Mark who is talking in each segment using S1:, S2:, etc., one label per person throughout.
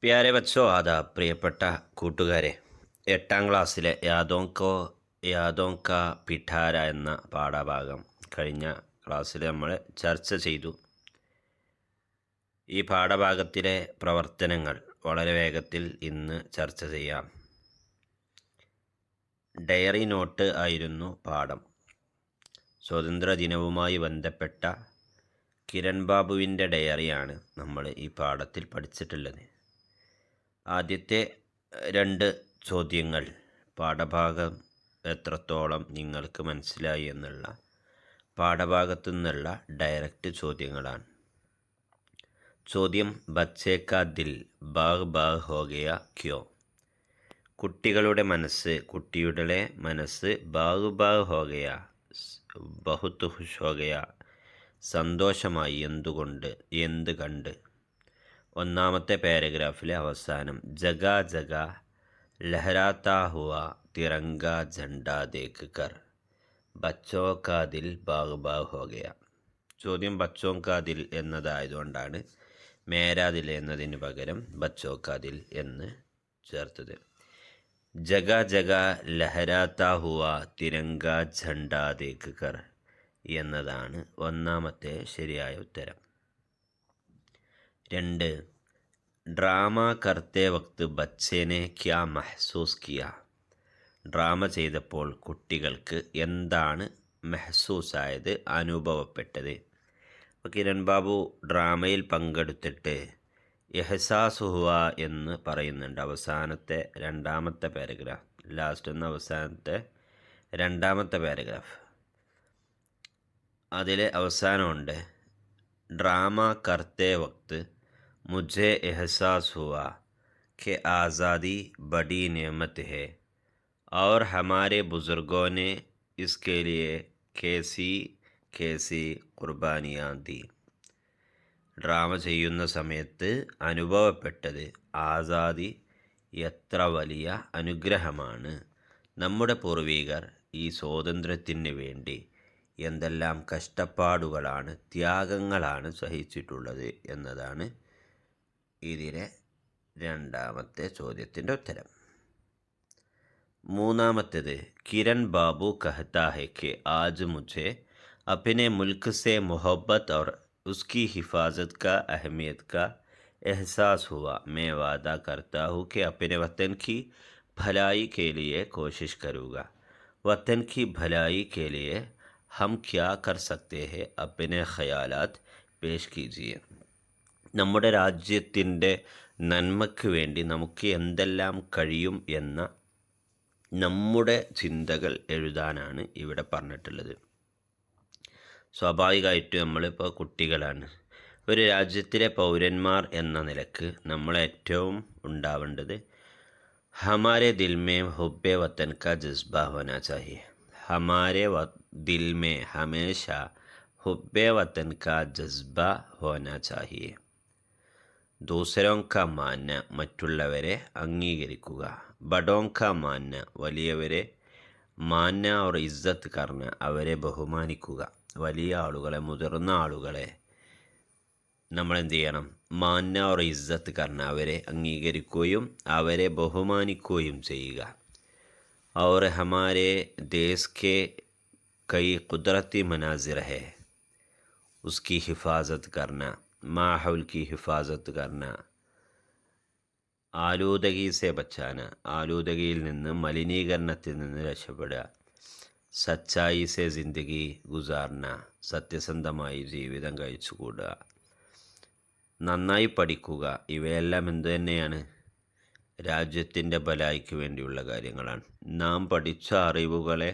S1: പ്യാരെ ബച്ചോ ആദാബ്. പ്രിയപ്പെട്ട കൂട്ടുകാരെ, 8ാം ക്ലാസ്സിലെ യാദോങ്ക പിഠാര എന്ന പാഠഭാഗം കഴിഞ്ഞ ക്ലാസ്സിൽ നമ്മൾ ചർച്ച ചെയ്തു. ഈ പാഠഭാഗത്തിലെ പ്രവർത്തനങ്ങൾ വളരെ വേഗത്തിൽ ഇന്ന് ചർച്ച ചെയ്യാം. ഡയറി നോട്ട് ആയിരുന്നു പാഠം. സ്വാതന്ത്ര്യദിനവുമായി ബന്ധപ്പെട്ട കിരൺ ബാബുവിൻ്റെ ഡയറിയാണ് നമ്മൾ ഈ പാഠത്തിൽ പഠിച്ചിട്ടുള്ളത്. ആദ്യത്തെ 2 ചോദ്യങ്ങൾ പാഠഭാഗം എത്രത്തോളം നിങ്ങൾക്ക് മനസ്സിലായി എന്നുള്ള പാഠഭാഗത്തു നിന്നുള്ള ഡയറക്റ്റ് ചോദ്യങ്ങളാണ്. ചോദ്യം, ബച്ചേ കാ ദിൽ ബാഗ് ബാഗ് ഹോ ഗയ ക്യോ? കുട്ടിയുടെ മനസ്സ് ബാഗ് ബാഗ് ഹോ ഗയ, ബഹുത്ത് ഖുഷ് ഹോ ഗയ, സന്തോഷമായി, എന്തുകൊണ്ട്, എന്ത് കണ്ട്? ഒന്നാമത്തെ പാരഗ്രാഫിലെ അവസാനം ജഗാ ജഗാ ലഹരാത്താ ഹുവാ തിരങ്ക ജണ്ടാ ദേഖ് കർ ബച്ചോ കാ ദിൽ ബാഗ് ബാഗ് ഹോ ഗയ. ചോദ്യം ബച്ചോ കാ ദിൽ എന്നതായതുകൊണ്ടാണ് മേരാ ദിൽ എന്നതിന് പകരം ബച്ചോ കാ ദിൽ എന്ന് ചേർത്തത്. ജഗാ ജഗാ ലഹരാത്താ ഹുവാ തിരങ്ക ജണ്ടാ ദേഖ് കർ എന്നതാണ് ഒന്നാമത്തെ ശരിയായ ഉത്തരം. 2. ഡ്രാമ കർത്തേ വക്ത് ബച്ചേനെ ക്യാ മെഹ്സൂസ് കിയ? ഡ്രാമ ചെയ്തപ്പോൾ കുട്ടികൾക്ക് എന്താണ് മെഹ്സൂസായത്, അനുഭവപ്പെട്ടത്? അപ്പോൾ കിരൺ ബാബു ഡ്രാമയിൽ പങ്കെടുത്തിട്ട് എഹ്സാസ് ഹുവ എന്ന് പറയുന്നുണ്ട്. അവസാനത്തെ 2ാമത്തെ പാരഗ്രാഫ്, ലാസ്റ്റ് എന്ന അവസാനത്തെ 2ാമത്തെ പാരഗ്രാഫ്, അതിൽ അവസാനമുണ്ട് ഡ്രാമ കർത്തേ വക്ത് मुझे एहसास हुआ कि आज़ादी बड़ी नेमत है और हमारे बुज़ुर्गों ने इसके लिए कैसी कैसी ഖുർബാനിയാ ദി. ഡ്രാമ ചെയ്യുന്ന സമയത്ത് അനുഭവപ്പെട്ടത് ആസാദി എത്ര വലിയ അനുഗ്രഹമാണ്, നമ്മുടെ പൂർവികർ ഈ സ്വാതന്ത്ര്യത്തിന് വേണ്ടി എന്തെല്ലാം കഷ്ടപ്പാടുകളാണ്, ത്യാഗങ്ങളാണ് സഹിച്ചിട്ടുള്ളത് എന്നതാണ് ഇതിലെ 2ാമത്തെ ചോദ്യത്തിൻ്റെ ഉത്തരം. 3ാമത്തേത് കിരൺ ബാബു कहता है कि आज मुझे अपने मुल्क से मोहब्बत और उसकी हिफाजत का अहमियत का एहसास हुआ. मैं वादा करता हूँ कि अपने वतन की भलाई के लिए कोशिश करूँगा. वतन की भलाई के लिए हम क्या कर सकते हैं? अपने ख्यालात पेश कीजिए. നമ്മുടെ രാജ്യത്തിൻ്റെ നന്മയ്ക്ക് വേണ്ടി നമുക്ക് എന്തെല്ലാം കഴിയും എന്ന നമ്മുടെ ചിന്തകൾ എഴുതാനാണ് ഇവിടെ പറഞ്ഞിട്ടുള്ളത്. സ്വാഭാവികമായിട്ടും നമ്മളിപ്പോൾ കുട്ടികളാണ്. ഒരു രാജ്യത്തിലെ പൗരന്മാർ എന്ന നിലക്ക് നമ്മൾ ഏറ്റവും ഉണ്ടാവേണ്ടത് ഹമാരെ ദിൽ മേ ഹുബ്ബെ വത്തൻ കാ ജസ്ബ ഹോനാ ചാഹിയെ. ഹമാരെ ദിൽ മേ ഹമേശ ഹുബ്ബെ വത്തൻ കാ ജസ്ബ ഹോനാ ചാഹിയെ. ദൂസരോങ്ക മാന്യ, മറ്റുള്ളവരെ അംഗീകരിക്കുക. ബഡോങ്ക മാന്യ, വലിയവരെ. മാന്യ ഓർ ഇസ്സത്ത് കർണ, അവരെ ബഹുമാനിക്കുക. വലിയ ആളുകളെ, മുതിർന്ന ആളുകളെ നമ്മൾ എന്ത് ചെയ്യണം? മാന്യ ഓർ ഇസ്സത്ത് കർണ, അവരെ അംഗീകരിക്കുകയും അവരെ ബഹുമാനിക്കുകയും ചെയ്യുക. और हमारे देश के कई कुदरती मनाजिर है, उसकी हिफाजत करना. माहौल की हिफाजत करना. ആലൂദകി സെ ബച്ചാന, ആലൂദകിയിൽ നിന്ന്, മലിനീകരണത്തിൽ നിന്ന് രക്ഷപ്പെടുക. സച്ചായി സെ ജിന്ദഗി ഗുസാർന, സത്യസന്ധമായി ജീവിതം കഴിച്ചുകൂടുക. നന്നായി പഠിക്കുക. ഇവയെല്ലാം എന്തു തന്നെയാണ്? രാജ്യത്തിൻ്റെ ബലായിക്ക് വേണ്ടിയുള്ള കാര്യങ്ങളാണ്. നാം പഠിച്ച അറിവുകളെ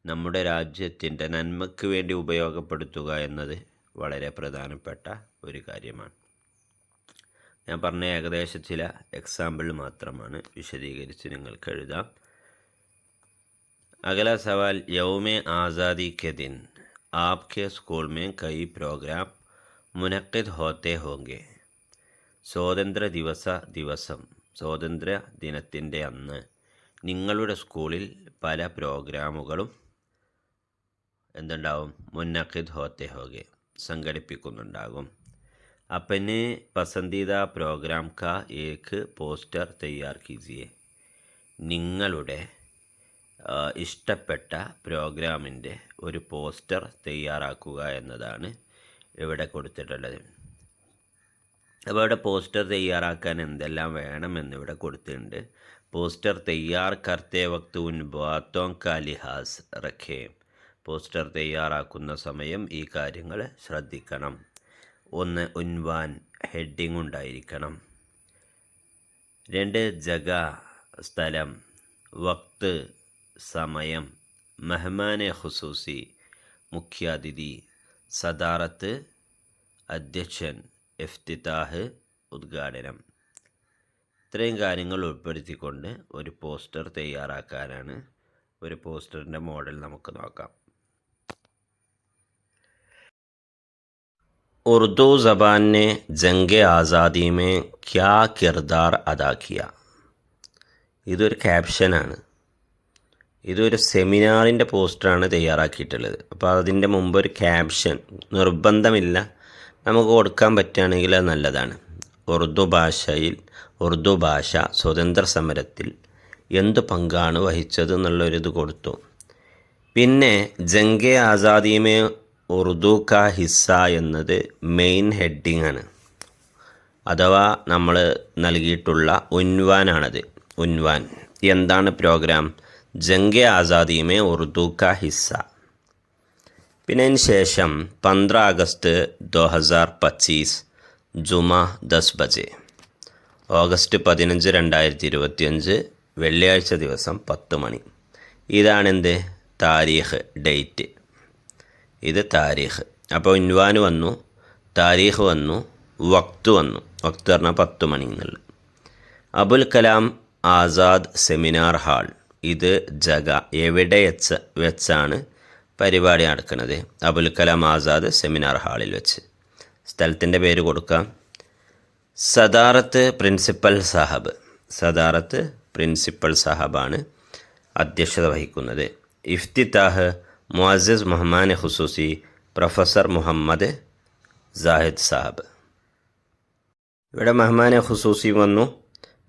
S1: നമ്മുടെ രാജ്യത്തിൻ്റെ നന്മയ്ക്ക് വേണ്ടി ഉപയോഗപ്പെടുത്തുക എന്നത് വളരെ പ്രധാനപ്പെട്ട ഒരു കാര്യമാണ്. ഞാൻ പറഞ്ഞ ഏകദേശം ചില എക്സാമ്പിൾ മാത്രമാണ്, വിശദീകരിച്ച് നിങ്ങൾക്ക് എഴുതാം. अगला सवाल, यौम आज़ादी के दिन आपके स्कूल में कई प्रोग्राम मुनक़िद होते होंगे. സ്വാതന്ത്ര്യ ദിനത്തിൻ്റെ അന്ന് നിങ്ങളുടെ സ്കൂളിൽ പല പ്രോഗ്രാമുകളും എന്തുണ്ടാവും? മുന്നഖിദ് ഹോത്തെ ഹോകെ, സംഘടിപ്പിക്കുന്നുണ്ടാകും. अपने पसंदीदा प्रोग्राम का एक പോസ്റ്റർ തയ്യാർ കീജിയെ. നിങ്ങളുടെ ഇഷ്ടപ്പെട്ട പ്രോഗ്രാമിൻ്റെ ഒരു പോസ്റ്റർ തയ്യാറാക്കുക എന്നതാണ് ഇവിടെ കൊടുത്തിട്ടുള്ളത്. അപ്പോൾ ഇവിടെ പോസ്റ്റർ തയ്യാറാക്കാൻ എന്തെല്ലാം വേണമെന്നിവിടെ കൊടുത്തിട്ടുണ്ട്. പോസ്റ്റർ തയ്യാർ കർത്തേ വക്ത് ഉൻ ബാത്തോं का लिहाज रखें. പോസ്റ്റർ തയ്യാറാക്കുന്ന സമയം ഈ കാര്യങ്ങൾ ശ്രദ്ധിക്കണം. ഒന്ന്, ഉൻവാൻ ഹെഡിങ് ഉണ്ടായിരിക്കണം. 2, ജഗ സ്ഥലം, വക്ത് സമയം, മെഹ്മാനെ ഖുസൂസി മുഖ്യാതിഥി, സദാറത്ത് അധ്യക്ഷൻ, ഇഫ്തിതാഹ് ഉദ്ഘാടനം. ഇത്രയും കാര്യങ്ങൾ ഉൾപ്പെടുത്തിക്കൊണ്ട് ഒരു പോസ്റ്റർ തയ്യാറാക്കാനാണ്. ഒരു പോസ്റ്ററിൻ്റെ മോഡൽ നമുക്ക് നോക്കാം. ഉർദു ज़बान ने जंग आज़ादी में क्या किरदार अदा किया. ഇതൊരു ക്യാപ്ഷനാണ്. ഇതൊരു സെമിനാറിൻ്റെ പോസ്റ്ററാണ് തയ്യാറാക്കിയിട്ടുള്ളത്. അപ്പോൾ അതിൻ്റെ മുമ്പ് ഒരു ക്യാപ്ഷൻ നിർബന്ധമില്ല, നമുക്ക് കൊടുക്കാൻ പറ്റുകയാണെങ്കിൽ അത് നല്ലതാണ്. ഉർദു ഭാഷ സ്വതന്ത്ര സമരത്തിൽ എന്ത് പങ്കാണ് വഹിച്ചത് എന്നുള്ളൊരിത് കൊടുത്തു. പിന്നെ ജംഗെ ആസാദിമേ ഉർദു കാ ഹിസ്സ എന്നത് മെയിൻ ഹെഡിങ് ആണ്, അഥവാ നമ്മൾ നൽകിയിട്ടുള്ള ഉൻവാനാണത്. ഉൻവാൻ എന്താണ് പ്രോഗ്രാം? ജംഗെ ആസാദിമേ ഉർദു കാ ഹിസ്സ. പിന്നെ അതിന് ശേഷം 15 അഗസ്റ്റ് 2025 ജുമ 10 ബജെ. ഓഗസ്റ്റ് 15, 2025 വെള്ളിയാഴ്ച ദിവസം 10 മണി. ഇതാണെന്ത്? താരീഖ്, ഡേറ്റ്. ഇത് താരീഖ്. അപ്പോൾ ഇൻവാന് വന്നു, താരീഖ് വന്നു, വക്ത് വന്നു. വക്ത് പറഞ്ഞാൽ 10 മണി എന്നുള്ളത്. Abul Kalam Azad seminar hall. ഇത് ജഗ, എവിടെ വെച്ചാണ് പരിപാടി നടക്കുന്നത്? അബുൽ കലാം ആസാദ് സെമിനാർ ഹാളിൽ വെച്ച്. സ്ഥലത്തിൻ്റെ പേര് കൊടുക്കാം. സദാറത്ത് പ്രിൻസിപ്പൽ സാഹബ്. സദാറത്ത് പ്രിൻസിപ്പൽ സാഹബാണ് അധ്യക്ഷത വഹിക്കുന്നത്. ഇഫ്തിതാഹ് മുഅസ്സിസ് മെഹ്മാൻ ഖുസൂസി പ്രൊഫസർ മുഹമ്മദ് സാഹിദ് സാഹബ്. ഇവിടെ മെഹ്മാൻ ഖുസൂസി വന്നു.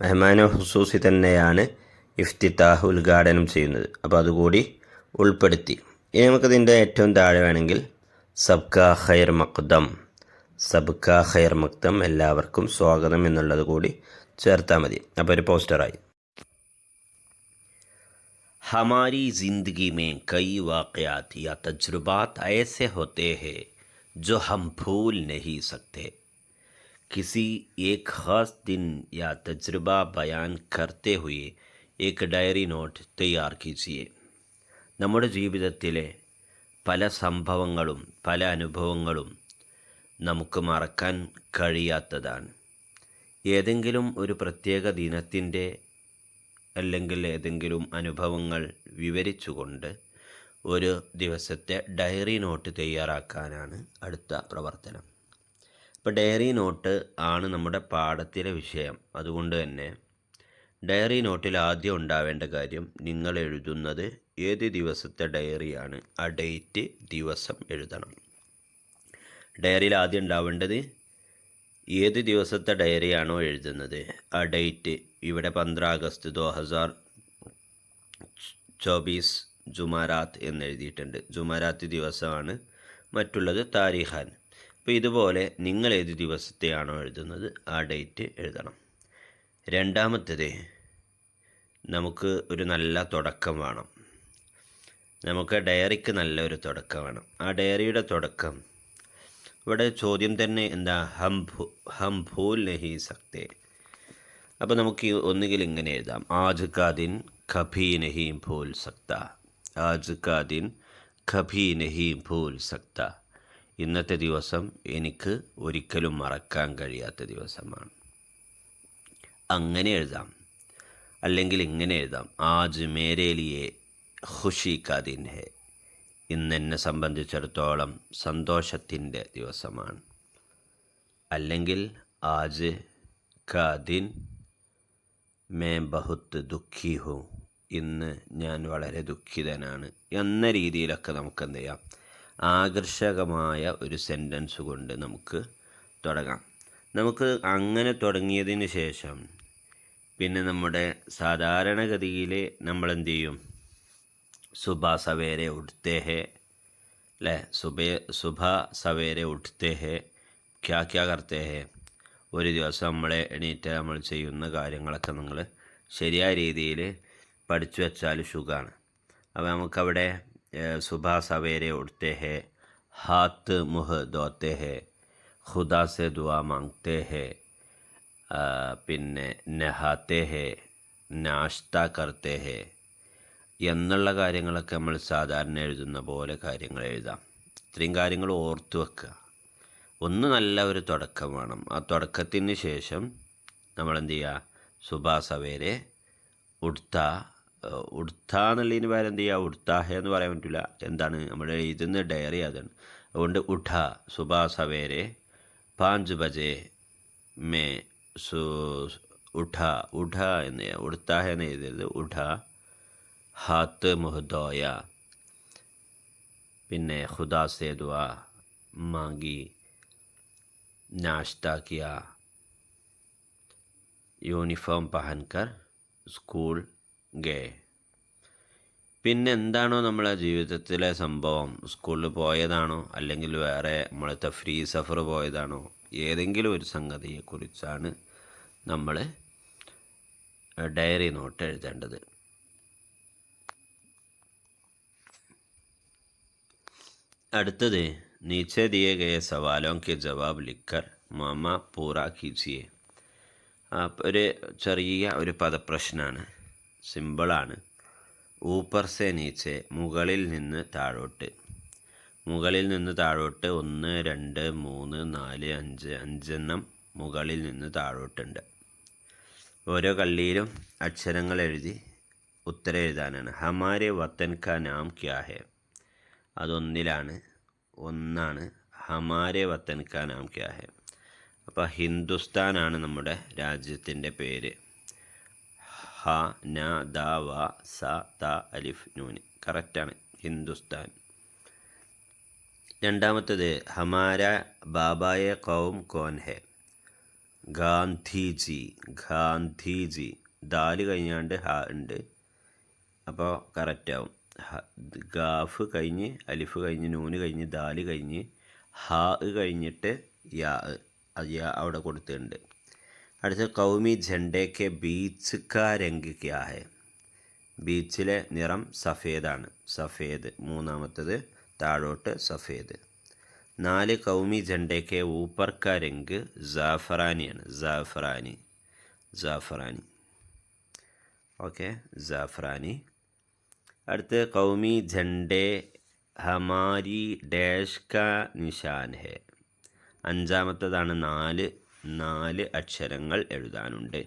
S1: മെഹ്മാൻ ഖുസൂസി തന്നെയാണ് ഇഫ്തിതാഹ് ഉദ്ഘാടനം ചെയ്യുന്നത്. അപ്പോൾ അതുകൂടി ഉൾപ്പെടുത്തി. ഇനി നമുക്കതിൻ്റെ ഏറ്റവും താഴെ വേണമെങ്കിൽ സബ്കാ ഖൈർ മഖ്ദം, സബ്കാ ഖൈർ മഖ്ദം, എല്ലാവർക്കും സ്വാഗതം എന്നുള്ളത് കൂടി ചേർത്താൽ മതി. അപ്പോൾ ഒരു പോസ്റ്ററായി. हमारी ज़िंदगी में कई वाक़यात या तजुर्बात ऐसे होते हैं जो हम भूल नहीं सकते. किसी एक ख़ास दिन या तजुर्बा बयान करते हुए एक डायरी നോട്ട് തയ്യാർ कीजिए. നമ്മുടെ ജീവിതത്തിലെ പല സംഭവങ്ങളും പല അനുഭവങ്ങളും നമുക്ക് മറക്കാൻ കഴിയാത്തതാണ്. ഏതെങ്കിലും ഒരു പ്രത്യേക ദിനത്തിൻ്റെ അല്ലെങ്കിൽ ഏതെങ്കിലും അനുഭവങ്ങൾ വിവരിച്ചുകൊണ്ട് ഒരു ദിവസത്തെ ഡയറി നോട്ട് തയ്യാറാക്കാനാണ് അടുത്ത പ്രവർത്തനം. ഇപ്പോൾ ഡയറി നോട്ട് ആണ് നമ്മുടെ പാഠത്തിലെ വിഷയം. അതുകൊണ്ട് തന്നെ ഡയറി നോട്ടിൽ ആദ്യം ഉണ്ടാവേണ്ട കാര്യം, നിങ്ങൾ എഴുതുന്നത് ഏത് ദിവസത്തെ ഡയറിയാണ്, ആ ഡേറ്റ് ദിവസം എഴുതണം. ഡയറിയിൽ ആദ്യം ഉണ്ടാവേണ്ടത് ഏത് ദിവസത്തെ ഡയറിയാണോ എഴുതുന്നത് ആ ഡേറ്റ്. ഇവിടെ 15 അഗസ്റ്റ് 2024 ജുമാരാത്ത് എന്നെഴുതിയിട്ടുണ്ട്. ജുമാരാത്ത് ദിവസമാണ്, മറ്റുള്ളത് താരീഖാൻ. അപ്പോൾ ഇതുപോലെ നിങ്ങൾ ഏത് ദിവസത്തെയാണോ എഴുതുന്നത് ആ ഡേറ്റ് എഴുതണം. രണ്ടാമത്തേത്, നമുക്ക് ഒരു നല്ല തുടക്കം വേണം. നമുക്ക് ഡയറിക്ക് നല്ലൊരു തുടക്കം വേണം. ആ ഡയറിയുടെ തുടക്കം, ഇവിടെ ചോദ്യം തന്നെ എന്താ, ഹം ഭൂൽ നഹീ സക്തേ. അപ്പോൾ നമുക്ക് ഒന്നുകിൽ ഇങ്ങനെ എഴുതാം, ആജ് കാ ദിൻ കഭി നഹീ ഭൂൽ സക്ത. ആജ് കാ ദിൻ കഭി നഹീ ഭൂൽ സക്ത. ഇന്നത്തെ ദിവസം എനിക്ക് ഒരിക്കലും മറക്കാൻ കഴിയാത്ത ദിവസമാണ്. അങ്ങനെ എഴുതാം. അല്ലെങ്കിൽ ഇങ്ങനെ എഴുതാം, ആജ് മേരെ ലിയേ ഖുഷി കാ ദിൻ ഹെ. ഇന്നെന്നെ സംബന്ധിച്ചിടത്തോളം സന്തോഷത്തിൻ്റെ ദിവസമാണ്. അല്ലെങ്കിൽ ആജ് കാ ദിൻ മേ ബഹുത്ത് ദുഃഖി ഹോ. ഇന്ന് ഞാൻ വളരെ ദുഃഖിതനാണ് എന്ന രീതിയിലൊക്കെ നമുക്ക് എന്ത് ചെയ്യാം, ആകർഷകമായ ഒരു സെൻറ്റൻസ് കൊണ്ട് നമുക്ക് തുടങ്ങാം. നമുക്ക് അങ്ങനെ തുടങ്ങിയതിന് ശേഷം പിന്നെ നമ്മുടെ സാധാരണഗതിയിൽ നമ്മൾ എന്ത് ചെയ്യും? സുബഹ സവേരെ ഉഠ്തേ ഹേ അല്ലേ? സുബഹ സവേരെ ഉഠ്തേ ഹേ ക്യാ ക്യാ കർത്തേ ഹേ. ഒരു ദിവസം നമ്മളെ എണീറ്റ് നമ്മൾ ചെയ്യുന്ന കാര്യങ്ങളൊക്കെ നിങ്ങൾ ശരിയായ രീതിയിൽ പഠിച്ചു വെച്ചാൽ സുഖമാണ്. അപ്പോൾ നമുക്കവിടെ സുബഹ സവേരെ ഉഠ്തേ ഹേ, ഹാത്ത് മുഹ് ധോത്തേ ഹേ, ഖുദാ സെ ദുആ മാങ്തേ ഹേ, പിന്നെ നഹാത്തേ ഹേ, നാഷ്ത കർത്തേ ഹേ എന്നുള്ള കാര്യങ്ങളൊക്കെ നമ്മൾ സാധാരണ എഴുതുന്ന പോലെ കാര്യങ്ങൾ എഴുതാം. ഇത്രയും കാര്യങ്ങൾ ഓർത്തു വെക്കുക. ഒന്ന് നല്ല ഒരു തുടക്കം വേണം. ആ തുടക്കത്തിന് ശേഷം നമ്മളെന്ത് ചെയ്യുക? സുബഹ സവേരെ ഉഠ്ത എന്നുള്ളതിന് പകരം എന്ത് ചെയ്യുക? ഉഠ്താഹെ എന്ന് പറയാൻ പറ്റില്ല. എന്താണ് നമ്മൾ എഴുതുന്ന ഡയറി അതാണ്. അതുകൊണ്ട് സുബഹ സവേരെ 5 ബജെ മേ എന്ന് ഉഠ്താഹെ എന്ന് എഴുതരുത്. ഹാത്ത് മുഹ് ധോയ, പിന്നെ ഖുദാ സെ ദുആ മാംഗി, नाश्ता किया, യൂണിഫോം പഹൻകർ സ്കൂൾ ഗേ. പിന്നെ എന്താണോ നമ്മളെ ജീവിതത്തിലെ സംഭവം, സ്കൂളിൽ പോയതാണോ അല്ലെങ്കിൽ വേറെ നമ്മളെ തഫ്രീ സഫർ പോയതാണോ, ഏതെങ്കിലും ഒരു സംഗതിയെക്കുറിച്ചാണ് നമ്മൾ ഡയറി നോട്ട് എഴുതേണ്ടത്. അടുത്തത് नीचे दिए गए सवालों के जवाब लिखकर मामा पूरा कीजिए. ഒരു ചെറിയ ഒരു പദപ്രശ്നമാണ്, സിമ്പിളാണ്. ഊപ്പർ സെ നീച്ചെ, മുകളിൽ നിന്ന് താഴോട്ട്. മുകളിൽ നിന്ന് താഴോട്ട് 1 2 3 4 5 5 മുകളിൽ നിന്ന് താഴോട്ടുണ്ട്. ഓരോ കള്ളിയിലും അക്ഷരങ്ങൾ എഴുതി ഉത്തരം എഴുതാനാണ്. ഹമാരെ വത്തൻ കാ നാം ക്യാ ഹെ, അതൊന്നിലാണ്, ഒന്നാണ്. ഹമാരെ വത്തൻ കാ നാം ക്യാ ഹെ. അപ്പോൾ ഹിന്ദുസ്ഥാനാണ് നമ്മുടെ രാജ്യത്തിൻ്റെ പേര്. ഹ ന ദ വ സ ത അലിഫ് നൂന്, കറക്റ്റാണ്, ഹിന്ദുസ്ഥാൻ. രണ്ടാമത്തത് ഹമാര ബാബായെ കൗം കോൻ ഹെ. ഗാന്ധിജി. ദാല് കഴിഞ്ഞാണ്ട് ഹ ഉണ്ട്, അപ്പോൾ കറക്റ്റാവും. ഗാഫ് കഴിഞ്ഞ് അലിഫ് കഴിഞ്ഞ് നൂന് കഴിഞ്ഞ് ദാല് കഴിഞ്ഞ് ഹാ കഴിഞ്ഞിട്ട് യാ അവിടെ കൊടുത്തിട്ടുണ്ട്. അടുത്ത കൗമി झंडे ബീച്ച് കാ രംഗ് ക്യാ ഹെ. ബീച്ചിലെ നിറം സഫേദാണ്, സഫേദ്. മൂന്നാമത്തത് താഴോട്ട് സഫേദ്. 4 കൗമി झंडे ഊപ്പർ കാ രംഗ് ജാഫറാനിയാണ്, ജാഫറാനി. ഓക്കെ, ജാഫറാനി. അടുത്ത് കൗമി झंडे ഹമാരി ഡാഷ് കാ നിഷാൻ ഹെ. അഞ്ചാമത്തതാണ് 4 അക്ഷരങ്ങൾ എഴുതാനുണ്ട്.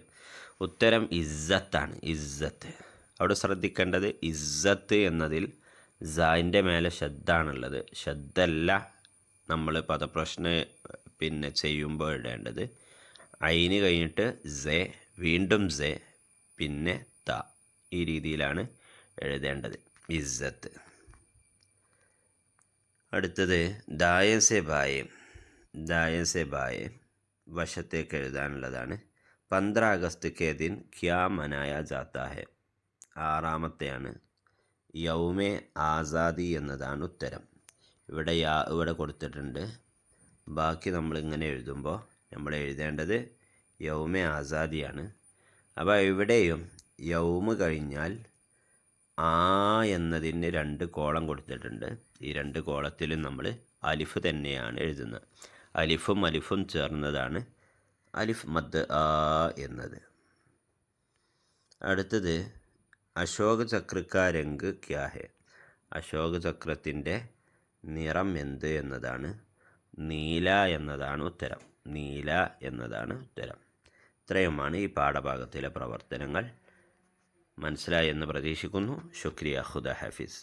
S1: ഉത്തരം ഇസ്സത്താണ്, ഇസ്സത്ത്. അവിടെ ശ്രദ്ധിക്കേണ്ടത് ഇസ്സത്ത് എന്നതിൽ സായിൻ്റെ മേലെ ഷദ്ദാണുള്ളത്. ഷദ്ദല്ല നമ്മൾ പദപ്രശ്ന പിന്നെ ചെയ്യുമ്പോൾ ഇടേണ്ടത്. ഐന് കഴിഞ്ഞിട്ട് സെ, വീണ്ടും സെ, പിന്നെ ത. ഈ രീതിയിലാണ് എഴുതേണ്ടത് ഇസ്സത്ത്. അടുത്തത് ദായൻ സെ ബായെ വശത്തേക്ക് എഴുതാനുള്ളതാണ്. 15 അഗസ്റ്റ് കെ ദിൻ ക്യാ മനായ ജാത്താ ഹെ. ആറാമത്തെയാണ്. യൗമെ ആസാദി എന്നതാണ് ഉത്തരം. ഇവിടെ കൊടുത്തിട്ടുണ്ട്. ബാക്കി നമ്മളിങ്ങനെ എഴുതുമ്പോൾ നമ്മൾ എഴുതേണ്ടത് യൗമെ ആസാദിയാണ്. അപ്പോൾ ഇവിടെയും യൗമ് കഴിഞ്ഞാൽ ആ എന്നതിന് 2 കോളം കൊടുത്തിട്ടുണ്ട്. ഈ 2 കോളത്തിലും നമ്മൾ അലിഫ് തന്നെയാണ് എഴുതുന്നത്. അലിഫും ചേർന്നതാണ് അലിഫ് മദ് ആ എന്നത്. അടുത്തത് അശോക് ചക്ര കാ രംഗ് ക്യാ ഹെ. അശോക് ചക്രത്തിൻ്റെ നിറം എന്ത് എന്നതാണ്. നീല എന്നതാണ് ഉത്തരം. ഇത്രയുമാണ് ഈ പാഠഭാഗത്തിലെ പ്രവർത്തനങ്ങൾ. മനസ്സിലായി എന്ന് പ്രതീക്ഷിക്കുന്നു. ശുക്രിയ. ഖുദ ഹാഫിസ്.